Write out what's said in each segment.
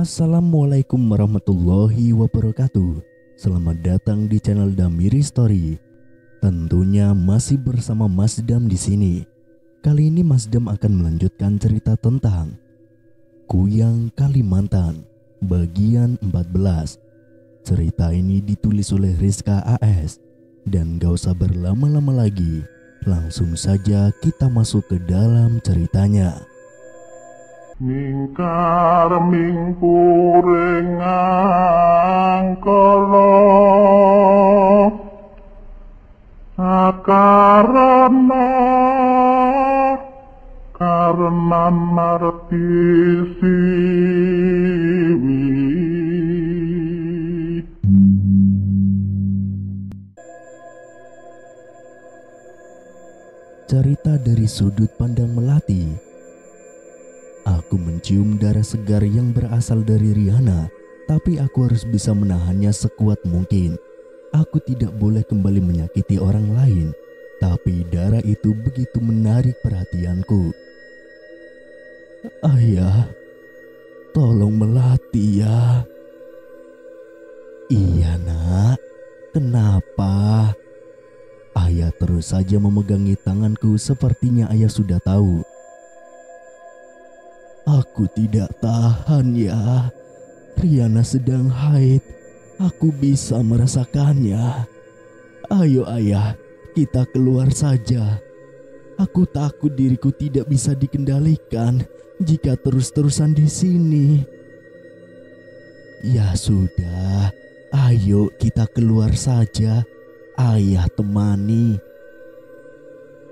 Assalamualaikum warahmatullahi wabarakatuh. Selamat datang di channel Damiri Story. Tentunya masih bersama Mas Dam di sini. Kali ini Mas Dam akan melanjutkan cerita tentang Kuyang Kalimantan bagian 14. Cerita ini ditulis oleh Rizka AS. Dan gak usah berlama-lama lagi, langsung saja kita masuk ke dalam ceritanya. Mingkar mingkurengang kala karena marti siwi. Cerita dari sudut pandang Melati. Aku mencium darah segar yang berasal dari Riana, tapi aku harus bisa menahannya sekuat mungkin. Aku tidak boleh kembali menyakiti orang lain, tapi darah itu begitu menarik perhatianku. Ayah, tolong Melati ya. Iya nak, kenapa? Ayah terus saja memegangi tanganku, sepertinya ayah sudah tahu. Aku tidak tahan ya. Riana sedang haid. Aku bisa merasakannya. Ayo ayah, kita keluar saja. Aku takut diriku tidak bisa dikendalikan jika terus-terusan di sini. Ya sudah, ayo kita keluar saja. Ayah temani.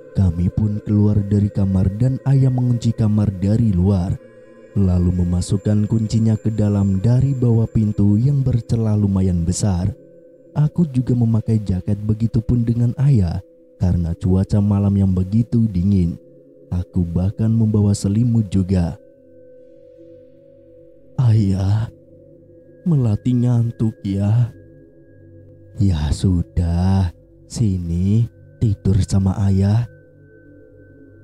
Kami pun keluar dari kamar dan ayah mengunci kamar dari luar, lalu memasukkan kuncinya ke dalam dari bawah pintu yang bercelah lumayan besar. Aku juga memakai jaket, begitupun dengan ayah karena cuaca malam yang begitu dingin. Aku bahkan membawa selimut juga. Ayah, Melati ngantuk ya. Ya sudah, sini tidur sama ayah.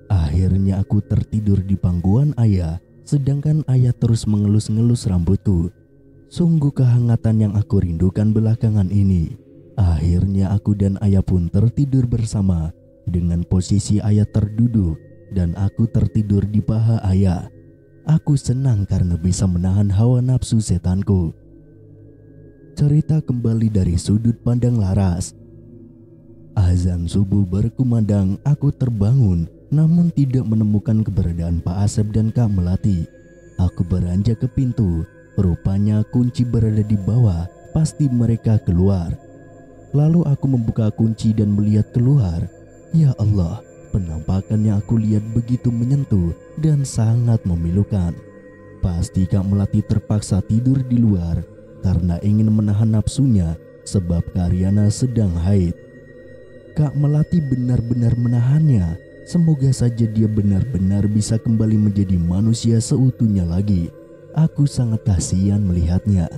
Akhirnya aku tertidur di pangkuan ayah, sedangkan ayah terus mengelus-ngelus rambutku. Sungguh kehangatan yang aku rindukan belakangan ini. Akhirnya aku dan ayah pun tertidur bersama, dengan posisi ayah terduduk dan aku tertidur di paha ayah. Aku senang karena bisa menahan hawa nafsu setanku. Cerita kembali dari sudut pandang Laras. Azan subuh berkumandang, aku terbangun namun tidak menemukan keberadaan Pak Asep dan Kak Melati. Aku beranjak ke pintu, rupanya kunci berada di bawah, pasti mereka keluar. Lalu aku membuka kunci dan melihat keluar. Ya Allah, penampakan yang aku lihat begitu menyentuh dan sangat memilukan. Pasti Kak Melati terpaksa tidur di luar karena ingin menahan nafsunya sebab Kak Riana sedang haid. Kak Melati benar-benar menahannya. Semoga saja dia benar-benar bisa kembali menjadi manusia seutuhnya lagi. Aku sangat kasihan melihatnya.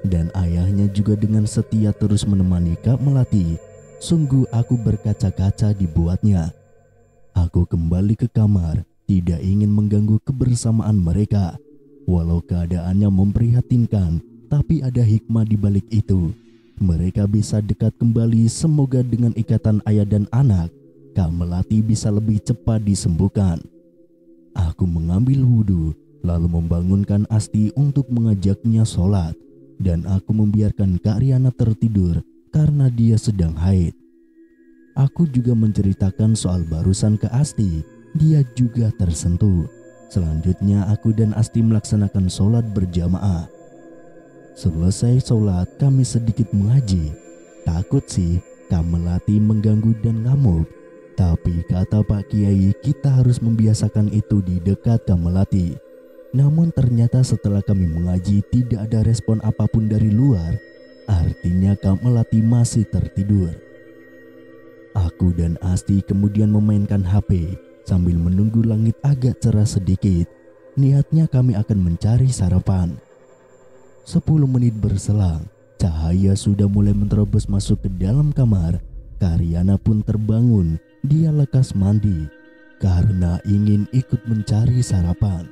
Dan ayahnya juga dengan setia terus menemani Kak Melati. Sungguh aku berkaca-kaca dibuatnya. Aku kembali ke kamar, tidak ingin mengganggu kebersamaan mereka. Walau keadaannya memprihatinkan, tapi ada hikmah di balik itu. Mereka bisa dekat kembali, semoga dengan ikatan ayah dan anak, Kak Melati bisa lebih cepat disembuhkan. Aku mengambil wudhu, lalu membangunkan Asti untuk mengajaknya sholat. Dan aku membiarkan Kak Riana tertidur karena dia sedang haid. Aku juga menceritakan soal barusan ke Asti, dia juga tersentuh. Selanjutnya aku dan Asti melaksanakan sholat berjamaah. Selesai sholat kami sedikit mengaji. Takut sih Kak Melati mengganggu dan ngamuk. Tapi kata Pak Kiai, kita harus membiasakan itu di dekat Kak Melati. Namun ternyata setelah kami mengaji tidak ada respon apapun dari luar. Artinya Kak Melati masih tertidur. Aku dan Asti kemudian memainkan HP sambil menunggu langit agak cerah sedikit. Niatnya kami akan mencari sarapan. 10 menit berselang, cahaya sudah mulai menerobos masuk ke dalam kamar. Kak Riana pun terbangun. Dia lekas mandi karena ingin ikut mencari sarapan.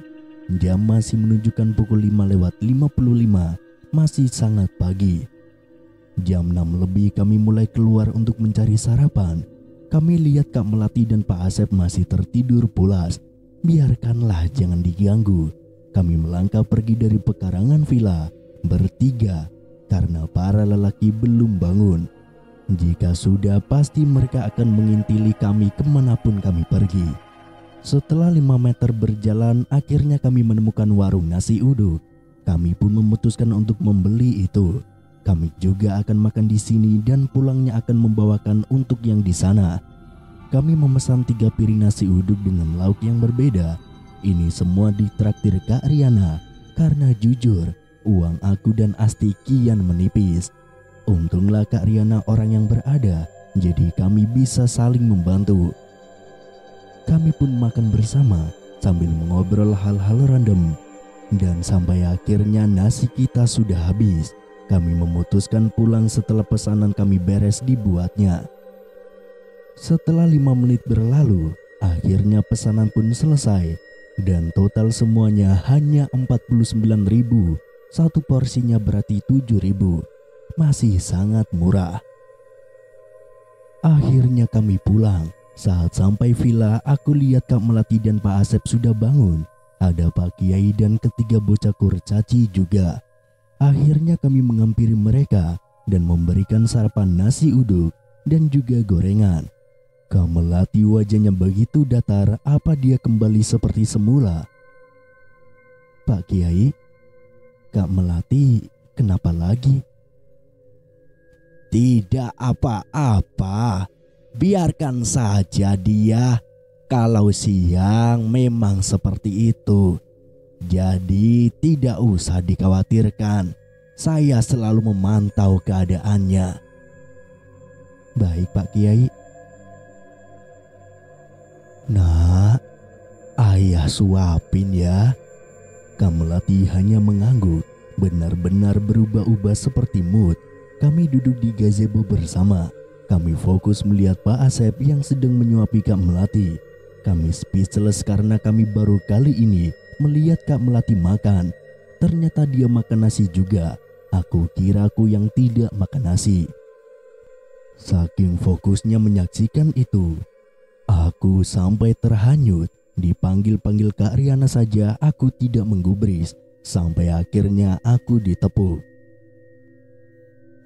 Jam masih menunjukkan pukul 5:55, masih sangat pagi. Jam 6 lebih kami mulai keluar untuk mencari sarapan. Kami lihat Kak Melati dan Pak Asep masih tertidur pulas. Biarkanlah, jangan diganggu. Kami melangkah pergi dari pekarangan villa bertiga karena para lelaki belum bangun. Jika sudah, pasti mereka akan mengintili kami kemanapun kami pergi. Setelah 5 meter berjalan, akhirnya kami menemukan warung nasi uduk. Kami pun memutuskan untuk membeli itu. Kami juga akan makan di sini dan pulangnya akan membawakan untuk yang di sana. Kami memesan 3 piring nasi uduk dengan lauk yang berbeda. Ini semua ditraktir Kak Riana karena jujur, uang aku dan Asti kian menipis. Untunglah Kak Riana orang yang berada, jadi kami bisa saling membantu. Kami pun makan bersama sambil mengobrol hal-hal random. Dan sampai akhirnya nasi kita sudah habis. Kami memutuskan pulang setelah pesanan kami beres dibuatnya. Setelah 5 menit berlalu, akhirnya pesanan pun selesai. Dan total semuanya hanya 49.000. Satu porsinya berarti 7.000. Masih sangat murah. Akhirnya kami pulang. Saat sampai villa, aku lihat Kak Melati dan Pak Asep sudah bangun. Ada Pak Kiai dan ketiga bocah kurcaci juga. Akhirnya kami menghampiri mereka dan memberikan sarapan nasi uduk dan juga gorengan. Kak Melati wajahnya begitu datar, apa dia kembali seperti semula? Pak Kiai, Kak Melati kenapa lagi? Tidak apa-apa. Biarkan saja dia. Kalau siang memang seperti itu. Jadi tidak usah dikhawatirkan. Saya selalu memantau keadaannya. Baik Pak Kiai. Nah, ayah suapin ya. Kak Melati hanya mengangguk. Benar-benar berubah-ubah seperti mood. Kami duduk di gazebo bersama. Kami fokus melihat Pak Asep yang sedang menyuapi Kak Melati. Kami speechless karena kami baru kali ini melihat Kak Melati makan. Ternyata dia makan nasi juga. Aku kira aku yang tidak makan nasi. Saking fokusnya menyaksikan itu, aku sampai terhanyut. Dipanggil-panggil Kak Riana saja aku tidak menggubris. Sampai akhirnya aku ditepuk.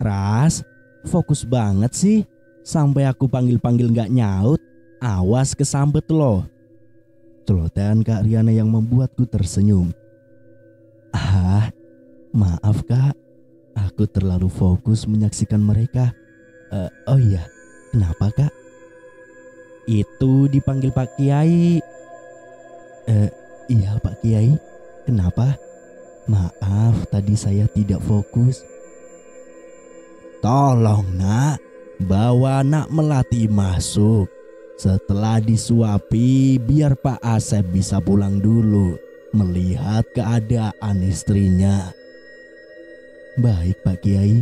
Ras, fokus banget sih. Sampai aku panggil-panggil gak nyaut. Awas kesambet loh. Celotehan Kak Riana yang membuatku tersenyum. Ah, maaf Kak. Aku terlalu fokus menyaksikan mereka. Oh iya, kenapa Kak? Itu dipanggil Pak Kiai. Iya Pak Kiai. Kenapa? Maaf, tadi saya tidak fokus. Tolong nak, bawa Nak Melati masuk. Setelah disuapi, biar Pak Asep bisa pulang dulu melihat keadaan istrinya. Baik Pak Kiai.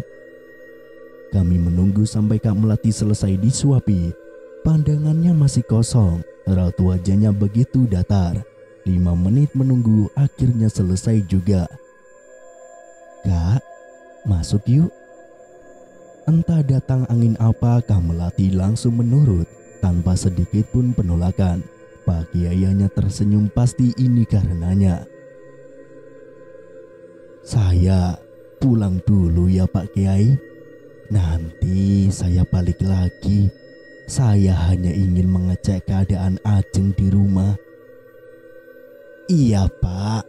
Kami menunggu sampai Kak Melati selesai disuapi. Pandangannya masih kosong, raut wajahnya begitu datar. 5 menit menunggu, akhirnya selesai juga. Kak, masuk yuk. Entah datang angin apa, Kak Melati langsung menurut tanpa sedikit pun penolakan. Pak Kiai hanya tersenyum, pasti ini karenanya. Saya pulang dulu ya Pak Kiai. Nanti saya balik lagi. Saya hanya ingin mengecek keadaan Ajeng di rumah. Iya Pak,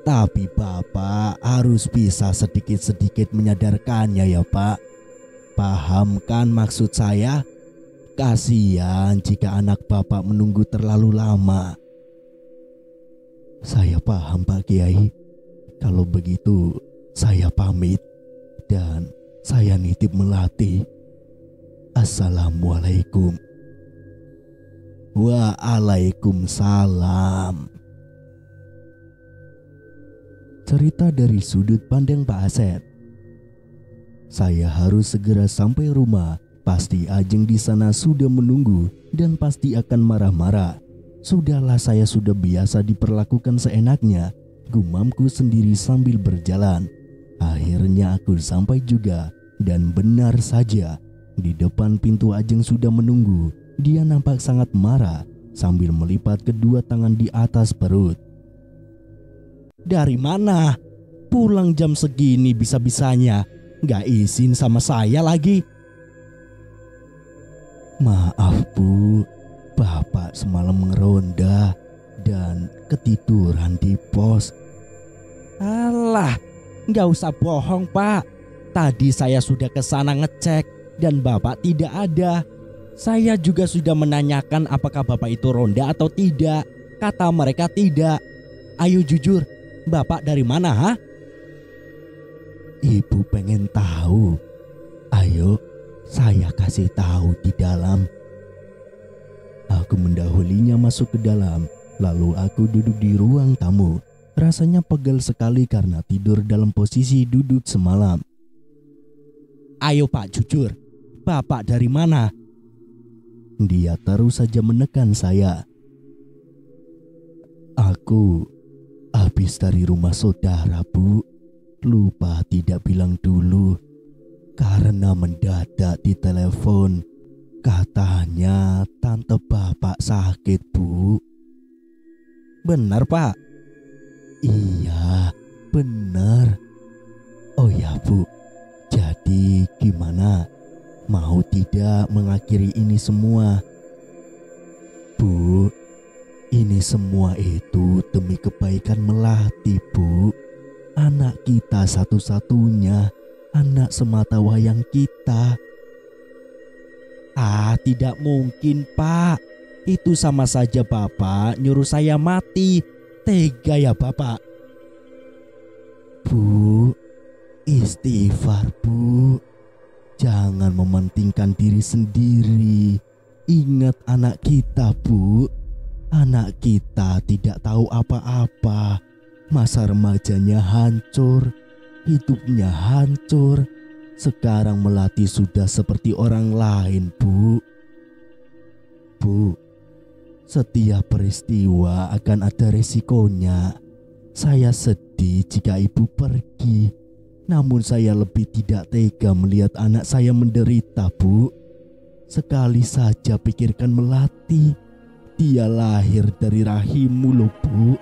tapi Bapak harus bisa sedikit-sedikit menyadarkannya ya Pak. Paham kan maksud saya? Kasihan jika anak Bapak menunggu terlalu lama. Saya paham Pak Kiai. Kalau begitu saya pamit dan saya nitip Melati. Assalamualaikum. Waalaikumsalam. Cerita dari sudut pandang Pak Asep. Saya harus segera sampai rumah. Pasti Ajeng di sana sudah menunggu dan pasti akan marah-marah. Sudahlah, saya sudah biasa diperlakukan seenaknya. gumamku sendiri sambil berjalan. Akhirnya aku sampai juga, dan benar saja, di depan pintu Ajeng sudah menunggu. Dia nampak sangat marah sambil melipat kedua tangan di atas perut. "Dari mana? Pulang jam segini bisa-bisanya, gak izin sama saya lagi." "Maaf Bu, Bapak semalam ngeronda dan ketiduran di pos." "Alah, gak usah bohong Pak. Tadi saya sudah ke sana ngecek dan Bapak tidak ada. Saya juga sudah menanyakan apakah Bapak itu ronda atau tidak. Kata mereka tidak. Ayo jujur, Bapak dari mana, ha?" "Ibu pengen tahu? Ayo, saya kasih tahu di dalam." Aku mendahulinya masuk ke dalam, lalu aku duduk di ruang tamu. Rasanya pegal sekali karena tidur dalam posisi duduk semalam. "Ayo Pak, jujur. Bapak dari mana?" Dia terus saja menekan saya. "Aku habis dari rumah saudara Bu. Lupa tidak bilang dulu karena mendadak di telepon. Katanya tante Bapak sakit Bu." "Benar Pak?" "Iya, benar." "Oh ya Bu, jadi gimana? Mau tidak mengakhiri ini semua?" "Bu, ini semua itu demi kebaikan Melati Bu. Anak kita satu-satunya, anak semata wayang kita." "Ah, tidak mungkin Pak. Itu sama saja Bapak nyuruh saya mati. Tega ya Bapak." "Bu, istighfar Bu. Jangan mementingkan diri sendiri. Ingat anak kita Bu. Anak kita tidak tahu apa-apa. Masa remajanya hancur, hidupnya hancur. Sekarang Melati sudah seperti orang lain Bu. Bu, setiap peristiwa akan ada resikonya. Saya sedih jika ibu pergi, namun saya lebih tidak tega melihat anak saya menderita Bu. Sekali saja pikirkan Melati. Dia lahir dari rahimmu loh Bu.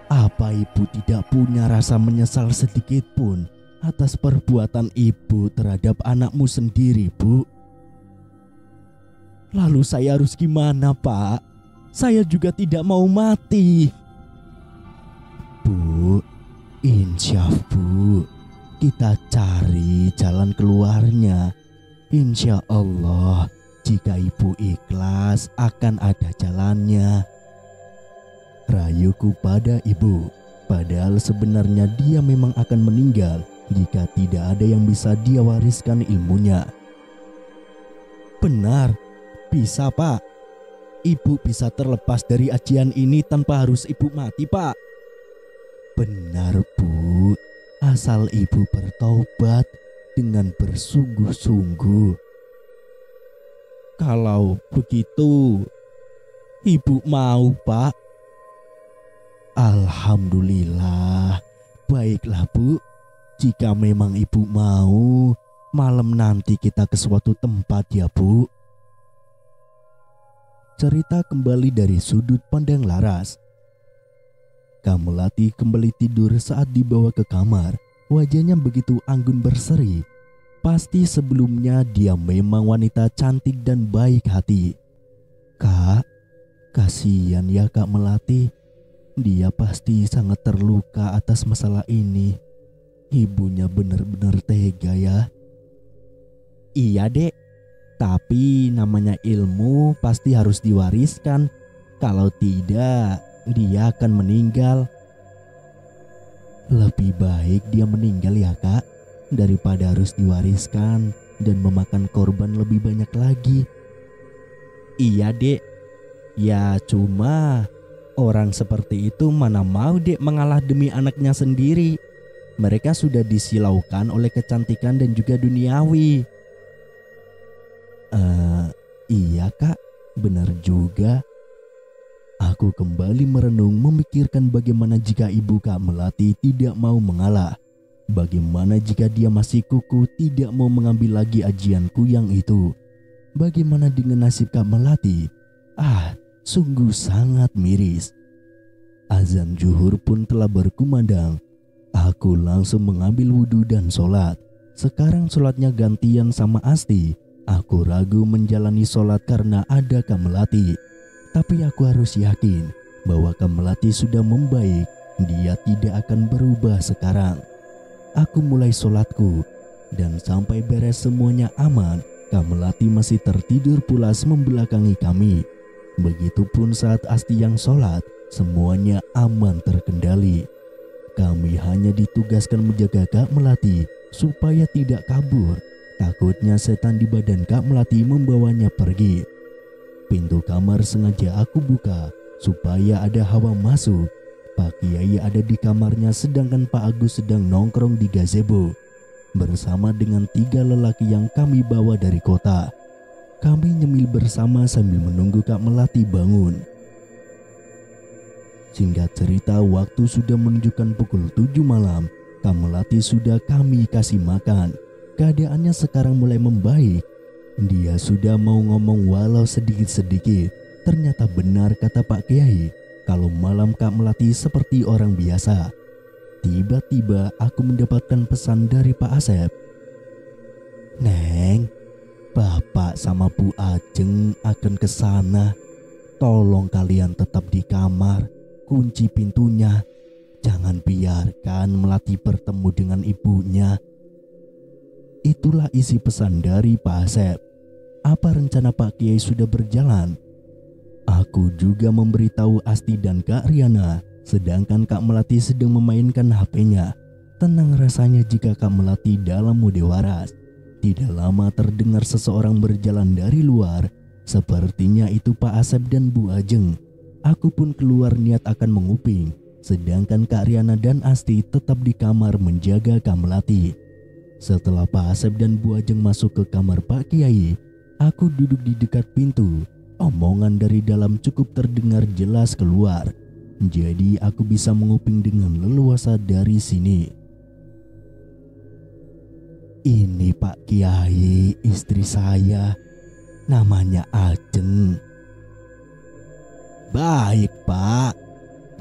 Apa ibu tidak punya rasa menyesal sedikit pun atas perbuatan ibu terhadap anakmu sendiri Bu?" "Lalu saya harus gimana Pak? Saya juga tidak mau mati." "Bu, insyaf Bu, kita cari jalan keluarnya. Insya Allah jika ibu ikhlas akan ada jalannya." Rayuku pada ibu, padahal sebenarnya dia memang akan meninggal jika tidak ada yang bisa dia wariskan ilmunya. "Benar, bisa Pak. Ibu bisa terlepas dari ajian ini tanpa harus ibu mati Pak." "Benar Bu, asal ibu bertaubat dengan bersungguh-sungguh." "Kalau begitu, ibu mau Pak?" "Alhamdulillah, baiklah Bu. Jika memang ibu mau, malam nanti kita ke suatu tempat ya Bu." Cerita kembali dari sudut pandang Laras. Melati kembali tidur saat dibawa ke kamar. Wajahnya begitu anggun berseri. Pasti sebelumnya dia memang wanita cantik dan baik hati. "Kak, kasihan ya Kak Melati. Dia pasti sangat terluka atas masalah ini. Ibunya benar-benar tega ya." "Iya Dek, tapi namanya ilmu pasti harus diwariskan. Kalau tidak, dia akan meninggal." "Lebih baik dia meninggal ya Kak, daripada harus diwariskan dan memakan korban lebih banyak lagi." "Iya Dek, ya cuma orang seperti itu mana mau Dek mengalah demi anaknya sendiri. Mereka sudah disilaukan oleh kecantikan dan juga duniawi." "Iya Kak, benar juga. Aku kembali merenung memikirkan bagaimana jika ibu Kak Melati tidak mau mengalah. Bagaimana jika dia masih kukuh tidak mau mengambil lagi ajianku yang itu. Bagaimana dengan nasib Kak Melati? Sungguh sangat miris. Azan zuhur pun telah berkumandang. Aku langsung mengambil wudhu dan sholat. Sekarang sholatnya gantian sama Asti. Aku ragu menjalani sholat karena ada Kak Melati. Tapi aku harus yakin bahwa Kak Melati sudah membaik. Dia tidak akan berubah sekarang. Aku mulai sholatku. Dan sampai beres semuanya aman, Kak Melati masih tertidur pulas membelakangi kami. Begitupun saat Asti yang sholat, semuanya aman terkendali. Kami hanya ditugaskan menjaga Kak Melati supaya tidak kabur. Takutnya setan di badan Kak Melati membawanya pergi. Pintu kamar sengaja aku buka supaya ada hawa masuk. Pak Kiai ada di kamarnya sedangkan Pak Agus sedang nongkrong di gazebo bersama dengan 3 lelaki yang kami bawa dari kota. Kami nyemil bersama sambil menunggu Kak Melati bangun. Singkat cerita, waktu sudah menunjukkan pukul 7 malam. Kak Melati sudah kami kasih makan. Keadaannya sekarang mulai membaik. Dia sudah mau ngomong walau sedikit-sedikit. Ternyata benar kata Pak Kiai, kalau malam Kak Melati seperti orang biasa. Tiba-tiba aku mendapatkan pesan dari Pak Asep. "Neng, Bapak sama Bu Ajeng akan ke sana. Tolong kalian tetap di kamar. Kunci pintunya. Jangan biarkan Melati bertemu dengan ibunya." Itulah isi pesan dari Pak Asep. Apa rencana Pak Kiai sudah berjalan? Aku juga memberitahu Asti dan Kak Riana, sedangkan Kak Melati sedang memainkan HP-nya. Tenang rasanya jika Kak Melati dalam mode waras. Tidak lama terdengar seseorang berjalan dari luar. Sepertinya itu Pak Asep dan Bu Ajeng. Aku pun keluar niat akan menguping, sedangkan Kak Riana dan Asti tetap di kamar menjaga Kak Melati. Setelah Pak Asep dan Bu Ajeng masuk ke kamar Pak Kiai, aku duduk di dekat pintu. Omongan dari dalam cukup terdengar jelas keluar. Jadi aku bisa menguping dengan leluasa dari sini. "Ini Pak Kiai, istri saya. Namanya Ajeng." "Baik Pak.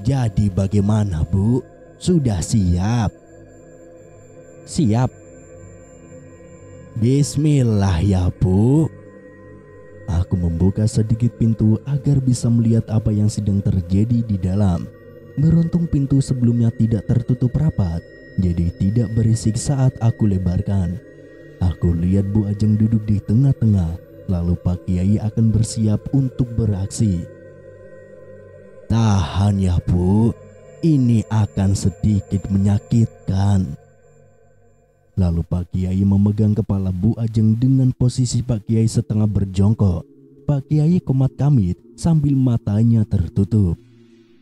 Jadi bagaimana Bu? Sudah siap?" "Siap." "Bismillah ya Bu." Aku membuka sedikit pintu agar bisa melihat apa yang sedang terjadi di dalam. Beruntung pintu sebelumnya tidak tertutup rapat, jadi tidak berisik saat aku lebarkan. Aku lihat Bu Ajeng duduk di tengah-tengah, lalu Pak Kiai akan bersiap untuk beraksi. "Tahan ya Bu, ini akan sedikit menyakitkan." Lalu Pak Kiai memegang kepala Bu Ajeng dengan posisi Pak Kiai setengah berjongkok. Pak Kiai komat kamit sambil matanya tertutup.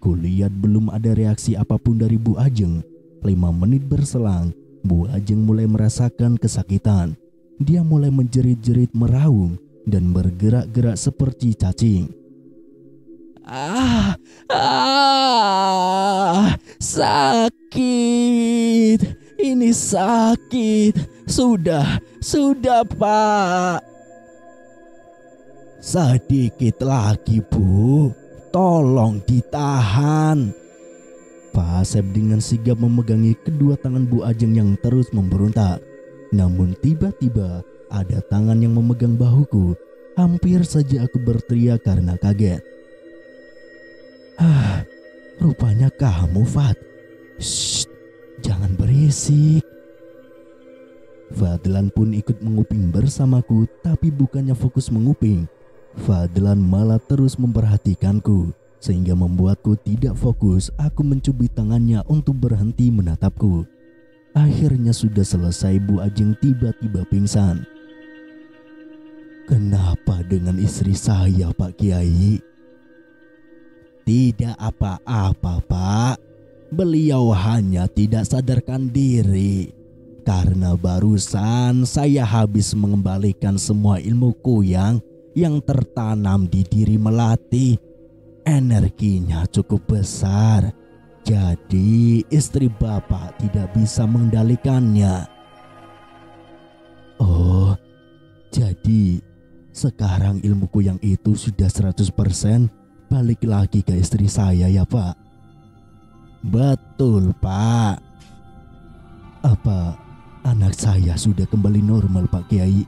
Kulihat belum ada reaksi apapun dari Bu Ajeng. 5 menit berselang, Bu Ajeng mulai merasakan kesakitan. Dia mulai menjerit-jerit meraung dan bergerak-gerak seperti cacing. Sakit. Ini sakit. Sudah Pak. Sedikit lagi Bu. Tolong ditahan. Pak Asep dengan sigap memegangi kedua tangan Bu Ajeng yang terus memberontak. Namun tiba-tiba ada tangan yang memegang bahuku. Hampir saja aku berteriak karena kaget. Rupanya kamu, Fat. Shh, jangan berisik. Fadlan pun ikut menguping bersamaku, tapi bukannya fokus menguping. Fadlan malah terus memperhatikanku, sehingga membuatku tidak fokus. Aku mencubit tangannya untuk berhenti menatapku. Akhirnya sudah selesai, Bu Ajeng tiba-tiba pingsan. Kenapa dengan istri saya, Pak Kiai? Tidak apa-apa, Pak. Beliau hanya tidak sadarkan diri. Karena barusan saya habis mengembalikan semua ilmuku yang tertanam di diri Melati. Energinya cukup besar, jadi istri Bapak tidak bisa mengendalikannya. Oh, jadi sekarang ilmuku yang itu sudah 100% balik lagi ke istri saya ya Pak? Betul Pak. Apa anak saya sudah kembali normal Pak Kiai?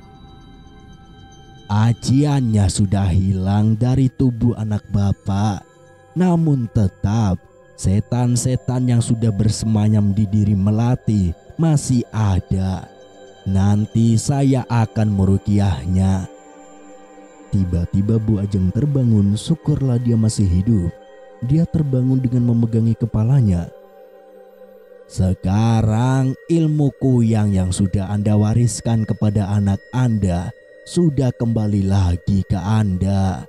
Ajiannya sudah hilang dari tubuh anak Bapak, namun tetap setan-setan yang sudah bersemayam di diri Melati masih ada. Nanti saya akan meruqyahnya. Tiba-tiba Bu Ajeng terbangun, syukurlah dia masih hidup. Dia terbangun dengan memegangi kepalanya. Sekarang ilmu kuyang yang sudah Anda wariskan kepada anak Anda sudah kembali lagi ke Anda.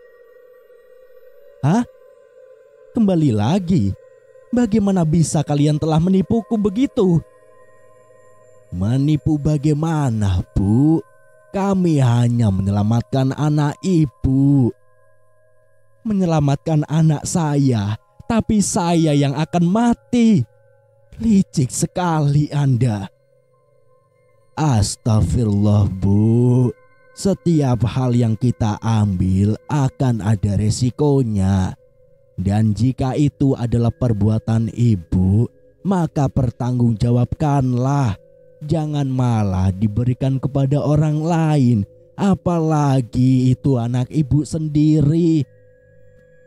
Hah? Kembali lagi? Bagaimana bisa kalian telah menipuku begitu? Menipu bagaimana, Bu? Kami hanya menyelamatkan anak Ibu. Menyelamatkan anak saya, tapi saya yang akan mati. Licik sekali Anda. Astagfirullah, Bu. Setiap hal yang kita ambil akan ada resikonya. Dan jika itu adalah perbuatan Ibu, maka pertanggungjawabkanlah. Jangan malah diberikan kepada orang lain, apalagi itu anak Ibu sendiri.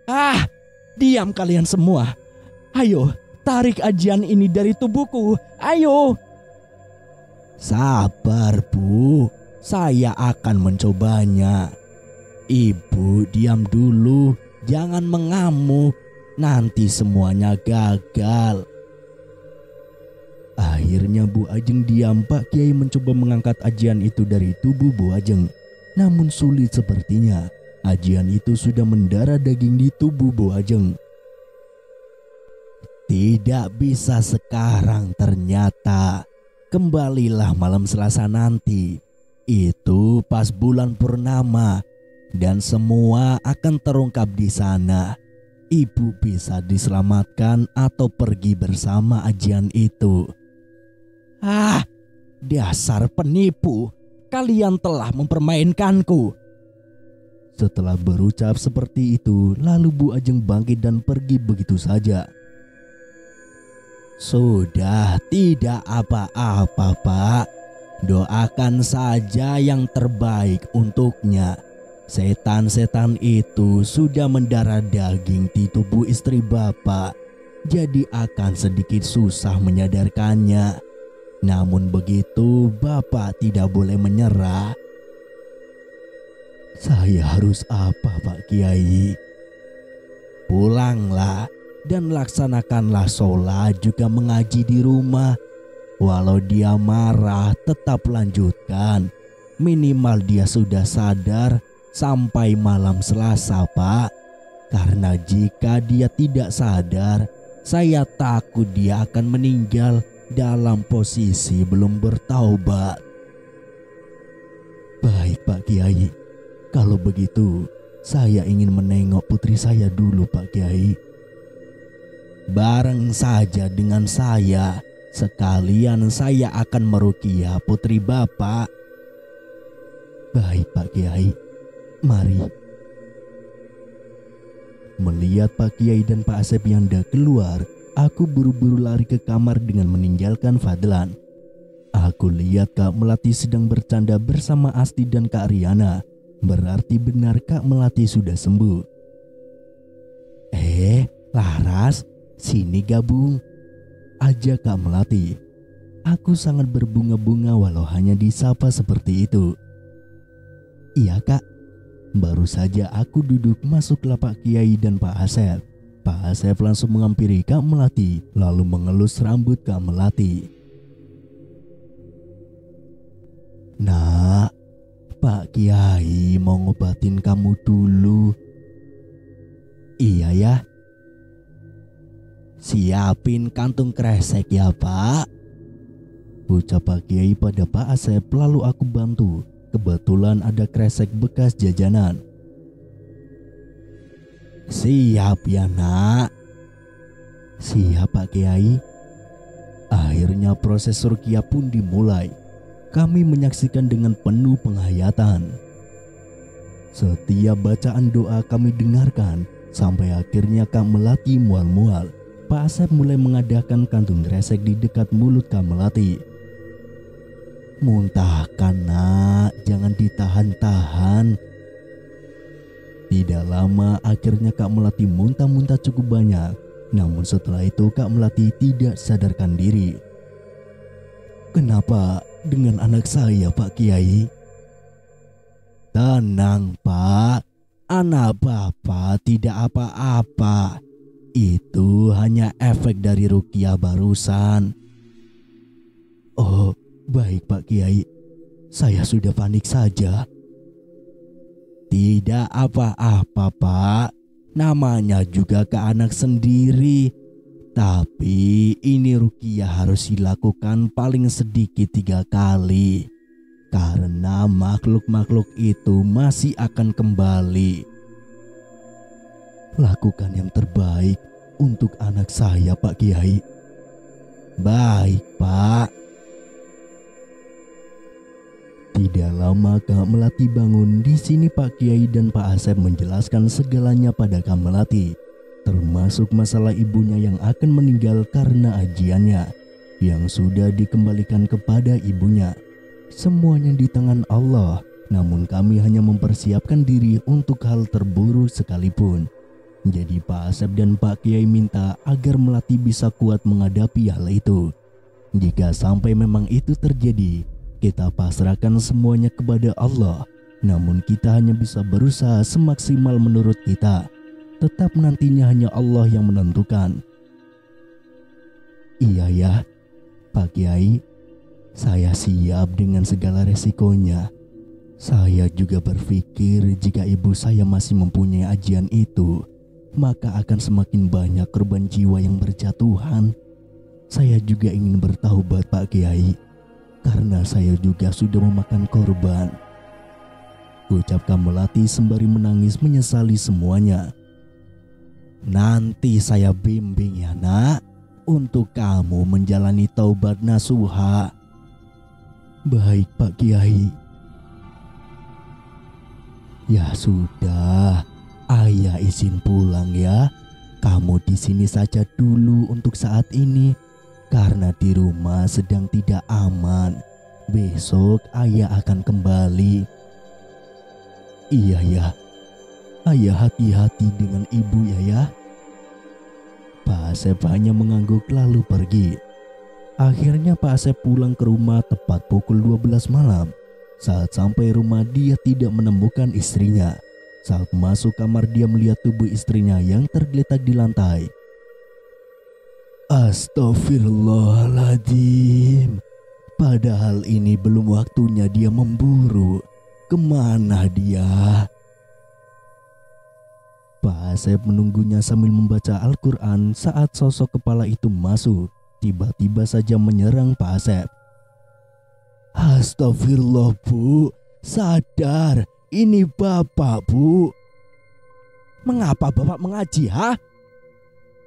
Ah, diam kalian semua. Ayo, tarik ajian ini dari tubuhku. Ayo. Sabar, Bu. Saya akan mencobanya. Ibu diam dulu, jangan mengamuk. Nanti semuanya gagal. Akhirnya Bu Ajeng diam. Pak Kiai mencoba mengangkat ajian itu dari tubuh Bu Ajeng. Namun sulit sepertinya. Ajian itu sudah mendarah daging di tubuh Bu Ajeng. Tidak bisa sekarang ternyata. Kembalilah malam Selasa nanti. Itu pas bulan purnama dan semua akan terungkap di sana. Ibu bisa diselamatkan atau pergi bersama ajian itu. Ah, dasar penipu. Kalian telah mempermainkanku. Setelah berucap seperti itu, lalu Bu Ajeng bangkit dan pergi begitu saja. Sudah, tidak apa-apa, Pak. Doakan saja yang terbaik untuknya. Setan-setan itu sudah mendarah daging di tubuh istri Bapak, jadi akan sedikit susah menyadarkannya. Namun begitu, Bapak tidak boleh menyerah. Saya harus apa, Pak Kiai? Pulanglah dan laksanakanlah sholat juga mengaji di rumah. Walau dia marah, tetap lanjutkan. Minimal dia sudah sadar sampai malam Selasa, Pak. Karena jika dia tidak sadar, saya takut dia akan meninggal dalam posisi belum bertaubat. Baik, Pak Kiai. Kalau begitu, saya ingin menengok putri saya dulu, Pak Kiai. Bareng saja dengan saya. Sekalian saya akan meruqyah putri Bapak. Baik, Pak Kiai. Mari. Melihat Pak Kiai dan Pak Asep yang hendak keluar, aku buru-buru lari ke kamar dengan meninggalkan Fadlan. Aku lihat Kak Melati sedang bercanda bersama Asti dan Kak Riana. Berarti benar Kak Melati sudah sembuh. Laras, sini gabung. Ajak Kak Melati. Aku sangat berbunga-bunga walau hanya disapa seperti itu. Iya Kak. Baru saja aku duduk, masuklah Pak Kiai dan Pak Asep. Pak Asep langsung menghampiri Kak Melati lalu mengelus rambut Kak Melati. Nak, Pak Kiai mau ngobatin kamu dulu. Iya ya. Siapin kantung kresek ya Pak, ucap Pak Kiai pada Pak Asep. Lalu aku bantu. Kebetulan ada kresek bekas jajanan. Siap ya nak. Siap Pak Kiai. Akhirnya proses ruqyah pun dimulai. Kami menyaksikan dengan penuh penghayatan. Setiap bacaan doa kami dengarkan sampai akhirnya Kak Melati mual-mual. Pak Asep mulai mengadakan kantung kresek di dekat mulut Kak Melati. Muntahkan nak, jangan ditahan-tahan. Tidak lama akhirnya Kak Melati muntah-muntah cukup banyak. Namun setelah itu Kak Melati tidak sadarkan diri. Kenapa dengan anak saya Pak Kiai? Tenang Pak, anak Bapak tidak apa-apa. Itu hanya efek dari ruqyah barusan. Oh, baik Pak Kiai. Saya sudah panik saja. Tidak apa-apa Pak. Namanya juga ke anak sendiri. Tapi ini ruqyah harus dilakukan paling sedikit 3 kali. Karena makhluk-makhluk itu masih akan kembali. Lakukan yang terbaik untuk anak saya Pak Kiai. Baik Pak. Tidak lama Kak Melati bangun. Di sini Pak Kiai dan Pak Asep menjelaskan segalanya pada Kak Melati, termasuk masalah ibunya yang akan meninggal karena ajiannya yang sudah dikembalikan kepada ibunya. Semuanya di tangan Allah, namun kami hanya mempersiapkan diri untuk hal terburuk sekalipun. Jadi Pak Asep dan Pak Kiai minta agar Melati bisa kuat menghadapi hal itu. Jika sampai memang itu terjadi, kita pasrahkan semuanya kepada Allah. Namun kita hanya bisa berusaha semaksimal menurut kita. Tetap nantinya hanya Allah yang menentukan. Iya ya, Pak Kiai. Saya siap dengan segala resikonya. Saya juga berpikir jika ibu saya masih mempunyai ajian itu, maka akan semakin banyak korban jiwa yang berjatuhan. Saya juga ingin bertaubat Pak Kiai, karena saya juga sudah memakan korban. Ucap Kak Melati sembari menangis menyesali semuanya. Nanti saya bimbing ya nak, untuk kamu menjalani taubat nasuha. Baik Pak Kiai. Ya sudah, ayah izin pulang ya. Kamu di sini saja dulu untuk saat ini, karena di rumah sedang tidak aman. Besok ayah akan kembali. Iya ya, ayah hati-hati dengan ibu ya. Pak Asep hanya mengangguk lalu pergi. Akhirnya Pak Asep pulang ke rumah tepat pukul 12 malam. Saat sampai rumah dia tidak menemukan istrinya. Saat masuk kamar dia melihat tubuh istrinya yang tergeletak di lantai. Astagfirullahaladzim. Padahal ini belum waktunya dia memburu. Kemana dia? Pak Asep menunggunya sambil membaca Al-Quran saat sosok kepala itu masuk. Tiba-tiba saja menyerang Pak Asep. Astagfirullah Bu, sadar, ini Bapak Bu. Mengapa Bapak mengaji ha?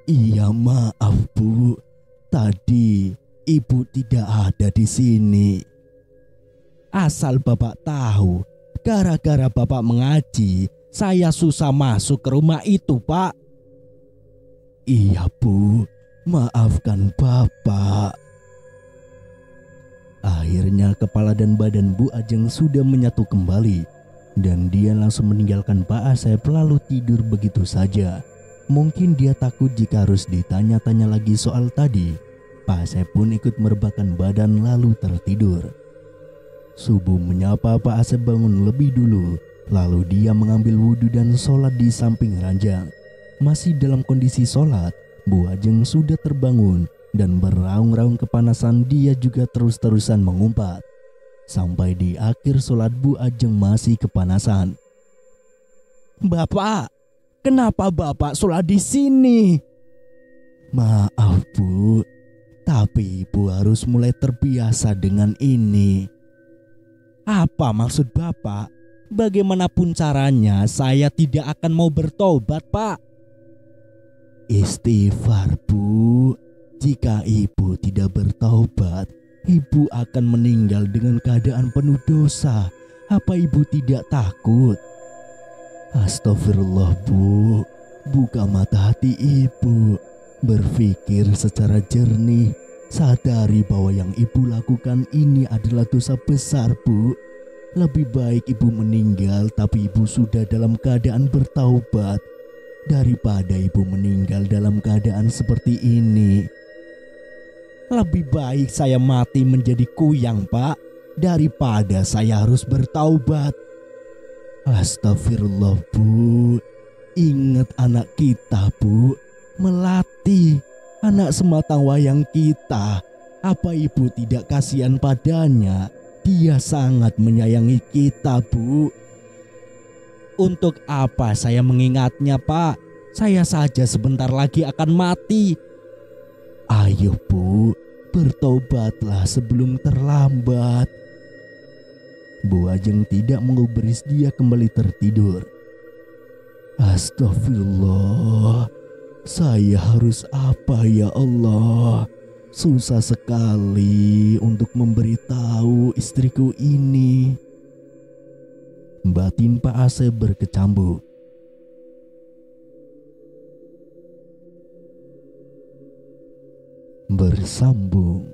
Iya maaf Bu, tadi Ibu tidak ada di sini. Asal Bapak tahu, gara-gara Bapak mengaji, saya susah masuk ke rumah itu Pak. Iya Bu, maafkan Bapak. Akhirnya kepala dan badan Bu Ajeng sudah menyatu kembali, dan dia langsung meninggalkan Pak Asep lalu tidur begitu saja. Mungkin dia takut jika harus ditanya-tanya lagi soal tadi. Pak Asep pun ikut merebahkan badan lalu tertidur. Subuh menyapa Pak Asep bangun lebih dulu, lalu dia mengambil wudhu dan sholat di samping ranjang. Masih dalam kondisi sholat, Bu Ajeng sudah terbangun dan beraung-raung kepanasan. Dia juga terus-terusan mengumpat. Sampai di akhir sholat Bu Ajeng masih kepanasan. Bapak, kenapa Bapak sholat di sini? Maaf Bu, tapi Ibu harus mulai terbiasa dengan ini. Apa maksud Bapak? Bagaimanapun caranya saya tidak akan mau bertobat Pak. Istighfar, Bu. Jika ibu tidak bertaubat, ibu akan meninggal dengan keadaan penuh dosa. Apa ibu tidak takut? Astagfirullah, Bu. Buka mata hati ibu. Berpikir secara jernih. Sadari bahwa yang ibu lakukan ini adalah dosa besar, Bu. Lebih baik ibu meninggal tapi ibu sudah dalam keadaan bertaubat daripada ibu meninggal dalam keadaan seperti ini. Lebih baik saya mati menjadi kuyang, Pak, daripada saya harus bertaubat. Astagfirullah, Bu. Ingat anak kita, Bu. Melati, anak sematang wayang kita. Apa ibu tidak kasihan padanya? Dia sangat menyayangi kita, Bu. Untuk apa saya mengingatnya, Pak? Saya saja sebentar lagi akan mati. Ayo, Bu, bertobatlah sebelum terlambat. Bu Ajeng tidak mengubris dia kembali tertidur. Astagfirullah, saya harus apa ya Allah? Susah sekali untuk memberitahu istriku ini. Batin Pak Asep berkecamuk. Bersambung.